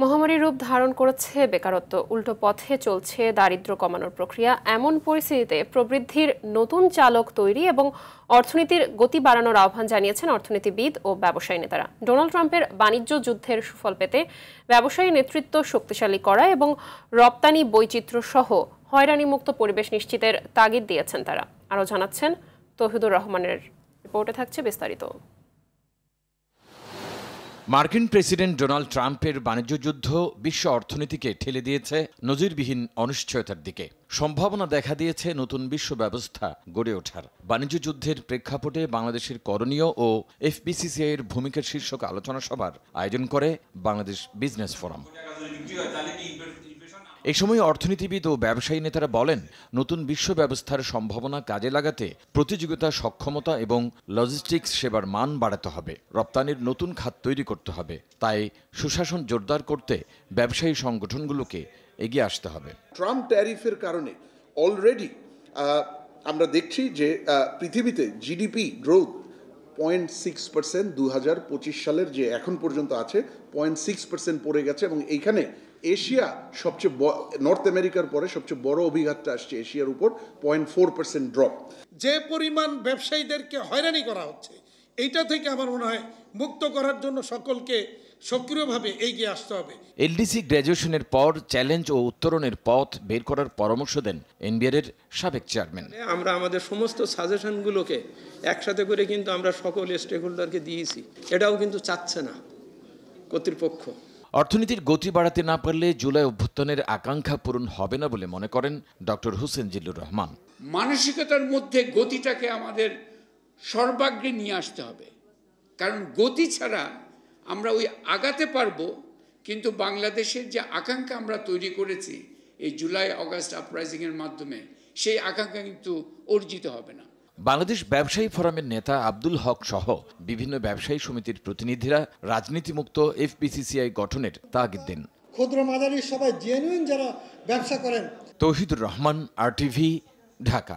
মহামারীর রূপ ধারণ করেছে বেকারত্ব, উল্টো পথে চলছে দারিদ্র্য কমানোর প্রক্রিয়া। এমন পরিস্থিতিতে প্রবৃদ্ধির নতুন চালক তৈরি এবং অর্থনীতির গতি বাড়ানোর আহ্বান জানিয়েছেন অর্থনীতিবিদ ও ব্যবসায়ী নেতারা। ডোনাল্ড ট্রাম্পের বাণিজ্য যুদ্ধের সুফল পেতে ব্যবসায়ী নেতৃত্ব শক্তিশালী করা এবং রপ্তানি বৈচিত্র্য সহ হয়রানিমুক্ত পরিবেশ নিশ্চিতের তাগিদ দিয়েছেন তারা। আরও জানাচ্ছেন তৌহিদুর রহমানের রিপোর্টে থাকছে বিস্তারিত। মার্কিন প্রেসিডেন্ট ডোনাল্ড ট্রাম্পের বাণিজ্য যুদ্ধ বিশ্ব অর্থনীতিকে ঠেলে দিয়েছে নজিরবিহীন অনিশ্চয়তার দিকে। সম্ভাবনা দেখা দিয়েছে নতুন বিশ্ব ব্যবস্থা গড়ে ওঠার। বাণিজ্য যুদ্ধের প্রেক্ষাপটে বাংলাদেশের করণীয় ও এফবিসিসিআই এর ভূমিকা শীর্ষক আলোচনা সভার আয়োজন করে বাংলাদেশ বিজনেস ফোরাম। এই সময় অর্থনীতিবিদ ও ব্যবসায়ী নেতারা বলেন, নতুন বিশ্ব ব্যবস্থার সম্ভাবনা কাজে লাগাতে প্রতিযোগিতা, সক্ষমতা এবং লজিস্টিক্স সেবার মান বাড়াতে হবে। রপ্তানির নতুন খাত তৈরি করতে হবে। তাই সুশাসন জোরদার করতে ব্যবসায়ী সংগঠনগুলোকে এগিয়ে আসতে হবে। ট্রাম্প ট্যারিফের কারণে অলরেডি আমরা দেখছি যে পৃথিবীতে জিডিপি গ্রোথ 0.6% 2025 সালের যে এখন পর্যন্ত আছে 0.6% পড়ে গেছে, এবং এইখানে এশিয়া সবচেয়ে নর্থ আমেরিকার পরে সবচেয়ে বড় অভিঘাতটা আসছে এশিয়ার উপর, 0.4% ড্রপ। যে পরিমাণ ব্যবসায়ীদেরকে হয়রানি করা হচ্ছে, এইটা থেকে আমার মনে হয় মুক্ত করার জন্য সকলকে সক্রিয়ভাবে এগিয়ে আসতে হবে। এলডিসি গ্র্যাজুয়েশনের পর চ্যালেঞ্জ ও উত্তরণের পথ বের করার পরামর্শ দেন এনবিআর সাবেক চেয়ারম্যান। আমরা আমাদের সমস্ত সাজেশনগুলোকে একসাথে করে কিন্তু আমরা সকল স্টেক হোল্ডারকে দিয়েছি। এটাও কিন্তু চাচ্ছে না কর্তৃপক্ষ। অর্থনীতির গতি বাড়াতে না পারলে জুলাই অভ্যুত্থানের আকাঙ্ক্ষা পূরণ হবে না বলে মনে করেন ডক্টর হোসেন জিল্লুর রহমান। মানসিকতার মধ্যে গতিটাকে আমাদের সর্বাগ্রে নিয়ে আসতে হবে, কারণ গতি ছাড়া আমরা ওই আগাতে পারবো, কিন্তু বাংলাদেশের যে আকাঙ্ক্ষা আমরা তৈরি করেছি এই জুলাই আগস্ট আপরাইজিংয়ের মাধ্যমে, সেই আকাঙ্ক্ষা কিন্তু অর্জিত হবে না। বাংলাদেশ ব্যবসায়ী ফোরামের নেতা আব্দুল হক সহ বিভিন্ন ব্যবসায়ী সমিতির প্রতিনিধিরা রাজনীতিমুক্ত এফবিসিসিআই গঠনের তাগিদ দেন। ক্ষুদ্র মাঝারি সবাই জেনুইন যারা ব্যবসা করেন। তৌহিদুর রহমান, RTV, ঢাকা।